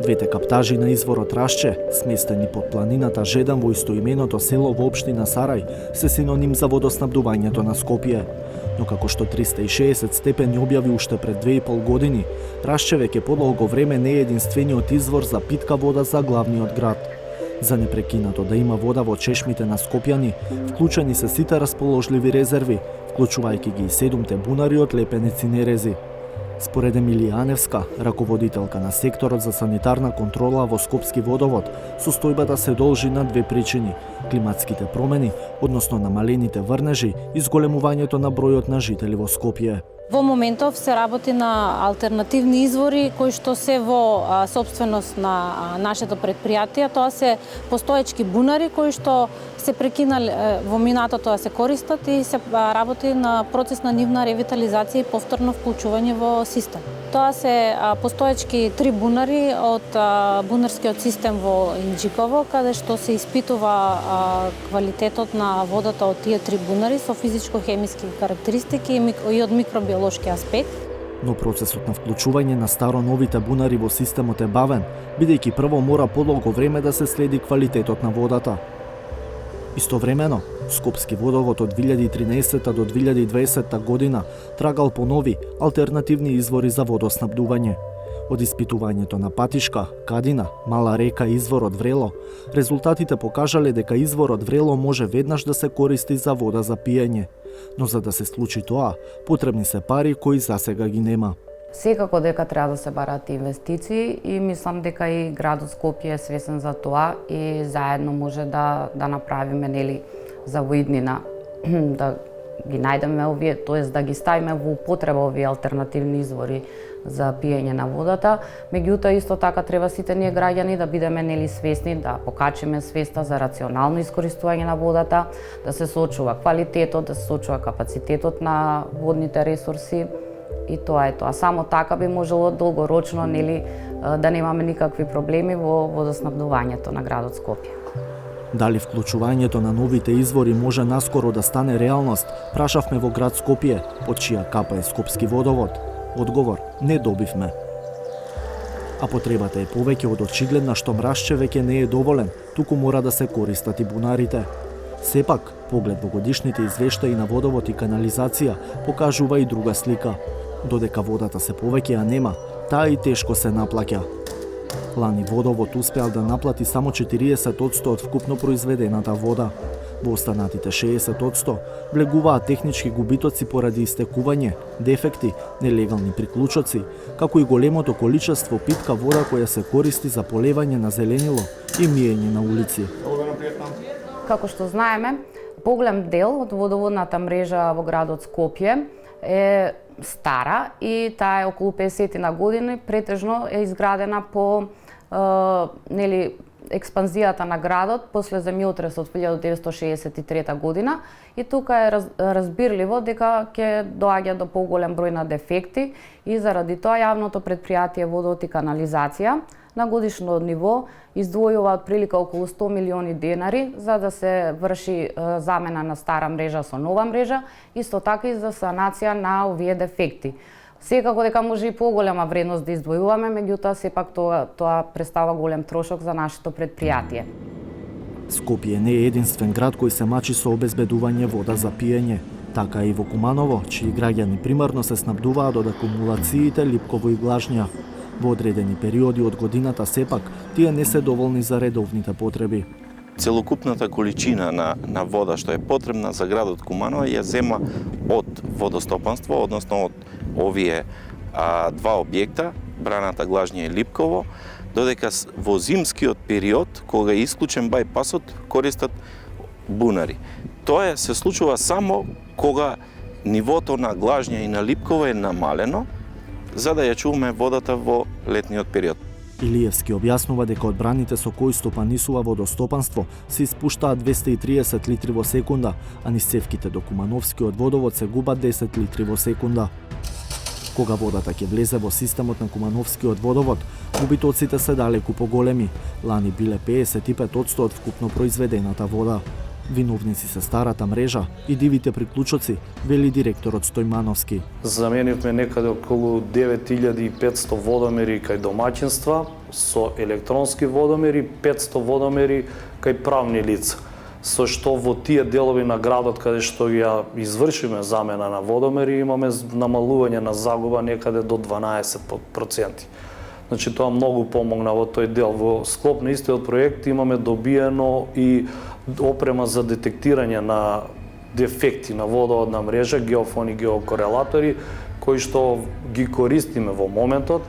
Двете каптажи на изворот Рашче, сместени под планината Жедан во истоименото село во општина Сарај, се синоним за водоснабдувањето на Скопје. Но како што 360 степени објави уште пред 2,5 години, Рашче веќе подолго време не е единствениот извор за питка вода за главниот град. За непрекинато да има вода во чешмите на скопјани, вклучени се сите расположливи резерви, вклучувајќи ги и 7 бунари од лепеници нерези. Според Емилија Аневска, раководителка на секторот за санитарна контрола во Скопски водовод, состојбата се должи на две причини: климатските промени, односно намалените врнежи и зголемувањето на бројот на жители во Скопје. Во моментов се работи на алтернативни извори кои што се во сопственост на нашето предпријатие. Тоа се постоечки бунари кои што се прекинали во минатото да се користат и се работи на процес на нивна ревитализација и повторно вклучување во систем. Тоа се постоечки 3 бунари од бунарскиот систем во Инџиково, каде што се испитува квалитетот на водата од тие 3 бунари со физичко-хемиски карактеристики и од микробиолошки аспект. Но процесот на вклучување на старо-новите бунари во системот е бавен, бидејќи прво мора подолго време да се следи квалитетот на водата. Истовремено, Скопски водовод од 2013 до 2020 година трагал по нови, алтернативни извори за водоснабдување. Од испитувањето на Патишка, Кадина, Мала река и изворот Врело, резултатите покажале дека изворот Врело може веднаш да се користи за вода за пиење. Но за да се случи тоа, потребни се пари кои засега ги нема. Секако дека треба да се барат инвестиции и мислам дека и градот Скопје е свесен за тоа и заедно може да направиме за во иднина да ги најдеме овие, тоест да ги ставиме во употреба овие алтернативни извори за пиење на водата. Меѓутоа исто така треба сите ние граѓани да бидеме свесни, да покачиме свеста за рационално искористување на водата, да се соочува квалитетот, да се соочува капацитетот на водните ресурси. И тоа е тоа. Само така би можело долгорочно да немаме никакви проблеми во водоснабдувањето на градот Скопје. Дали вклучувањето на новите извори може наскоро да стане реалност, прашавме во град Скопје, под чија капа е Скопски водовод. Одговор не добивме. А потребата е повеќе од очигледна што Рашче веќе не е доволен, туку мора да се користат и бунарите. Сепак, поглед во годишните извештаи на водовод и канализација покажува и друга слика. Додека водата се повеќе ја нема, таа и тешко се наплаќа. Лани водовод успеал да наплати само 40% од вкупно произведената вода. Во останатите 60% влегуваат технички губитоци поради истекување, дефекти, нелегални приклучоци, како и големото количество питка вода која се користи за полевање на зеленило и миење на улици. Како што знаеме, поголем дел од водоводната мрежа во градот Скопје е стара и таа е околу 50 на години, претежно е изградена по експанзијата на градот после земјотресот 1963 година и тука е разбирливо дека ќе доаѓа до поголем број на дефекти и заради тоа јавното предпријатие Водовод и канализација на годишно ниво издвојува отприлика околу 100 милиони денари за да се врши замена на стара мрежа со нова мрежа, исто така и за санација на овие дефекти. Секако дека може и поголема вредност да издвојуваме, меѓутоа сепак тоа представува голем трошок за нашето предпријатие. Скопје не е единствен град кој се мачи со обезбедување вода за пиење. Така и во Куманово, чии граѓани примарно се снабдуваат од акумулациите Липково и Глажња. Во одредени периоди од годината сепак, тие не се доволни за редовните потреби. Целокупната количина на вода што е потребна за градот Куманово ја зема од водостопанство, односно од овие два објекта, браната Глажња и Липково, додека во зимскиот период, кога е исклучен бајпасот, користат бунари. Тоа се случува само кога нивото на Глажња и на Липково е намалено, за да ја чуваме водата во летниот период. Илиевски објаснува дека од браните со кои стопанисува водостопанство се испуштаат 230 литри во секунда, а низ цевките до Кумановскиот водовод се губат 10 литри во секунда. Кога водата ќе влезе во системот на Кумановскиот водовод, губитоците се далеку поголеми. Лани биле 55% од вкупно произведената вода. Виновници се старата мрежа и дивите приклучоци, вели директорот Стојмановски. Заменивме некаде околу 9500 водомери кај домаќинства со електронски водомери, 500 водомери кај правни лица. Со што во тие делови на градот каде што ја извршиме замена на водомери имаме намалување на загуба некаде до 12%. Значи тоа многу помогна во тој дел. Во склоп на истиот проект имаме добиено и опрема за детектирање на дефекти на водоводна мрежа, геофони, геокорелатори, кои што ги користиме во моментот.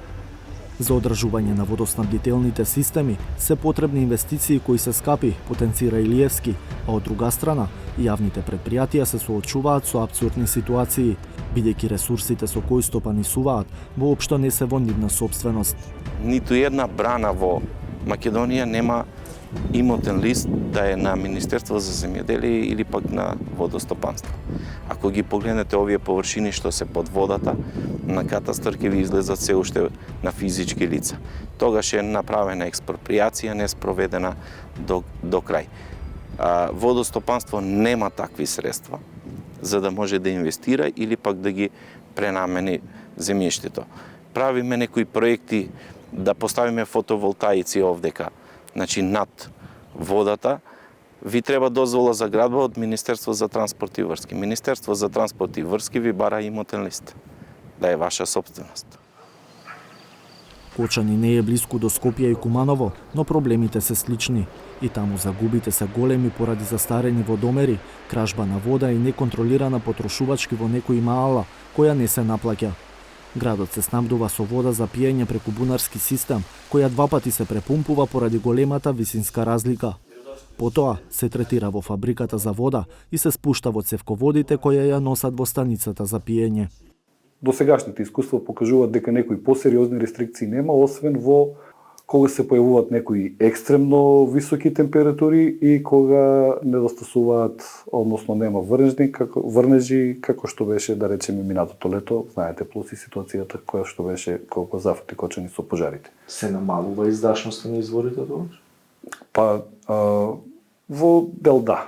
За одржување на водоснабдителните системи се потребни инвестиции кои се скапи, потенцира Илиевски, а од друга страна, јавните предпријатија се соочуваат со апсурдни ситуации, бидејќи ресурсите со кои стопанисуваат воопшто не се во нивна сопственост. Ниту една брана во Македонија нема имотен лист да е на Министерство за земјоделие или пак на водостопанство. Ако ги погледнете овие површини што се под водата, на катастар ќе ви излезат се уште на физички лица. Тогаш е направена експроприација, не спроведена до крај. Водостопанство нема такви средства за да може да инвестира или пак да ги пренамени земјиштето. Правиме некои проекти да поставиме фотоволтаици овдека, значи над водата, ви треба дозвола за градба од Министерство за транспорт и врски. Министерство за транспорт и врски ви бара имотен лист, да е ваша собственост. Кочани не е блиску до Скопје и Куманово, но проблемите се слични. И таму загубите се големи поради застарени водомери, кражба на вода и неконтролирана потрошувачки во некои маала, која не се наплаќа. Градот се снабдува со вода за пиење преку бунарски систем, која 2 пати се препумпува поради големата висинска разлика. Потоа се третира во фабриката за вода и се спушта во цевководите која ја носат во станицата за пиење. Досегашните искуства покажуваат дека некои посериозни рестрикции нема, освен во кога се појавуваат некои екстремно високи температури и кога недостасуваат, односно нема врнежи, како што беше, да речеме, минатото лето, знаете, плюс и ситуацијата која што беше колку зафати Кочани со пожарите. Се намалува издашноста на изворите тогаш? Па, во дел да,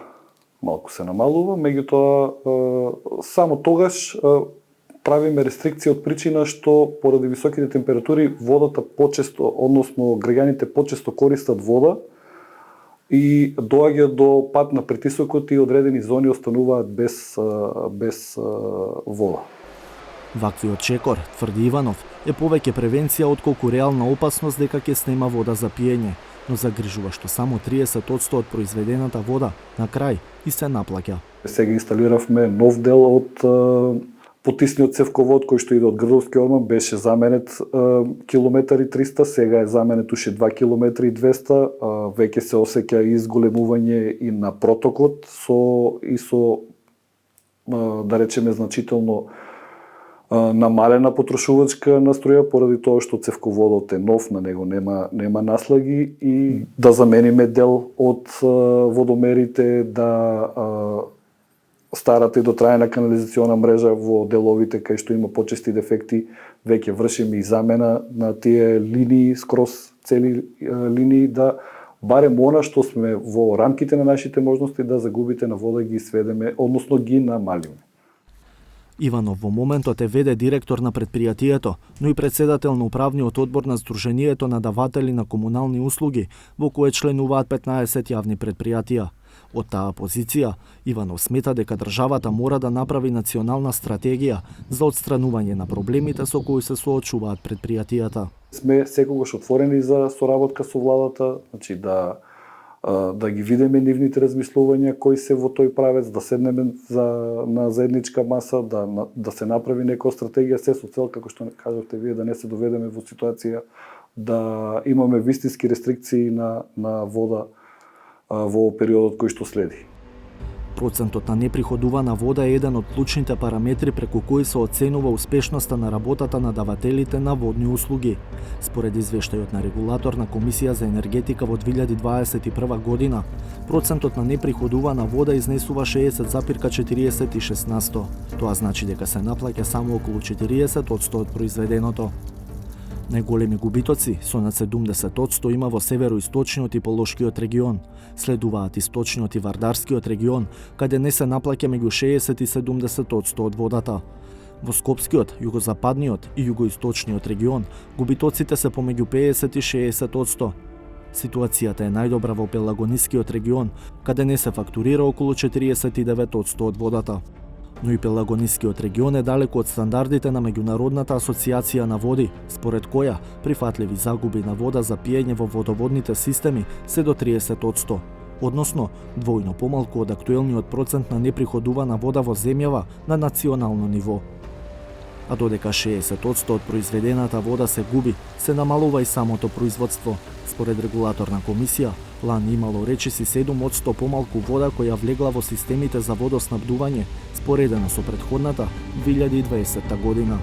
малку се намалува, меѓутоа само тогаш правиме рестрикција од причина што поради високите температури водата почесто, односно граѓаните почесто користат вода и доаѓа до пад на притисокот и одредени зони остануваат без вода. Ваквиот чекор, тврди Иванов, е повеќе превенција отколку реална опасност дека ќе снема вода за пиење, но загрижува што само 30% од произведената вода на крај и се наплаќа. Сега инсталиравме нов дел од потисниот цевковод кој што иде од Грдовски орман, беше заменет километар и 300, сега е заменет уште 2 километри и 200, веќе се осеќа и изголемување и на протокот со да речеме значително намалена потрошувачка настроја поради тоа што цевководот е нов, на него нема наслаги и да замениме дел од водомерите, да старата и дотраена канализациона мрежа во деловите кај што има почести дефекти, веќе вршиме и замена на тие линии, скроз цели линии, да барем она што сме во рамките на нашите можности да загубите на вода ги сведеме, односно ги намалиме. Иванов во моментот е веде директор на предпријатието, но и председател на управниот одбор на Сдруженијето на даватели на комунални услуги, во кое членуваат 15 јавни предпријатија. Од таа позиција, Иванов смета дека државата мора да направи национална стратегија за отстранување на проблемите со кои се соочуваат предпријатијата. Сме секогаш отворени за соработка со владата, значи да ги видиме нивните размислувања кои се во тој правец, да седнеме на заедничка маса, да се направи некоја стратегија, се со цел, како што кажавте вие, да не се доведеме во ситуација да имаме вистински рестрикции на вода во периодот кој што следи. Процентот на неприходувана вода е еден од клучните параметри преку кои се оценува успешноста на работата на давателите на водни услуги. Според извештајот на регулаторна комисија за енергетика во 2021 година, процентот на неприходувана вода изнесува 60,46%. Тоа значи дека се наплаќа само околу 40% од произведеното. Најголеми губитоци, со над 70%, има во североисточниот и полошкиот регион. Следуваат источниот и вардарскиот регион, каде не се наплаќа меѓу 60 и 70% од водата. Во Скопскиот, југозападниот и југоисточниот регион, губитоците се помеѓу 50 и 60%. Ситуацијата е најдобра во Пелагонискиот регион, каде не се фактурира околу 49% од водата. Но и Пелагонискиот регион е далеку од стандардите на Меѓународната асоциација на води, според која прифатливи загуби на вода за пиење во водоводните системи се до 30%, односно двојно помалку од актуелниот процент на неприходувана вода во земјава на национално ниво. А додека 60% од произведената вода се губи, се намалува и самото производство. Според регулаторна комисија, лани имало речиси 7% помалку вода која влегла во системите за водоснабдување, споредено со претходната 2020 година.